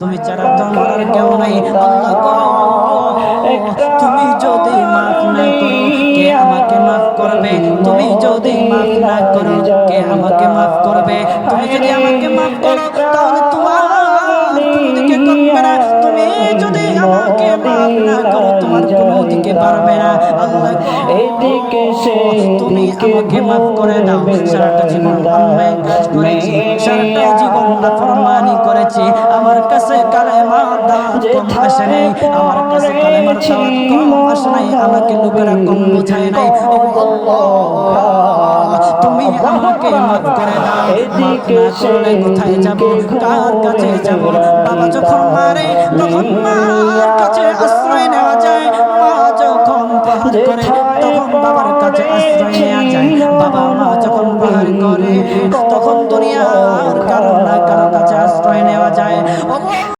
তুমি ছাড়া তো আমার আর কেউ নাই। আল্লাহ গো, তুমি যদি মাফ না করো কে আমাকে মাফ করবে? তুমি যদি মাফ না করো কে আমাকে মাফ করবে? তুমি যদি আমাকে মাফ করো তাহলে তোমার কোনো দিকে করবে না। তুমি যদি আমাকে মাফ না করো তোমার কোনো দিকে পারবে না। আল্লাহ গো, তুমি আমাকে মাফ করে দাও। সারাটা জীবন অন্যায় কাজ করেছি, সারাটা জীবন নাফরমানি করেছি। আমার কাছে কালেমা দাওয়াত কম আসে নাই, আমার কাছে কালেমার দাওয়াত কম আসে নাই, আমাকে লোকেরা কম বোঝায় নাই। ও আল্লাহ, তুমি আমাকে মাফ করে দাও। মাফ না করলে কোথায় যাব, কার কাছে যাব? বাবা যখন মারে তখন মার কাছে আশ্রয় নেওয়া যায়, মা যখন প্রহার করে তখন বাবার কাছে আশ্রয় নেওয়া যায়। বাবা মা যখন প্রহার করে তখন দুনিয়ার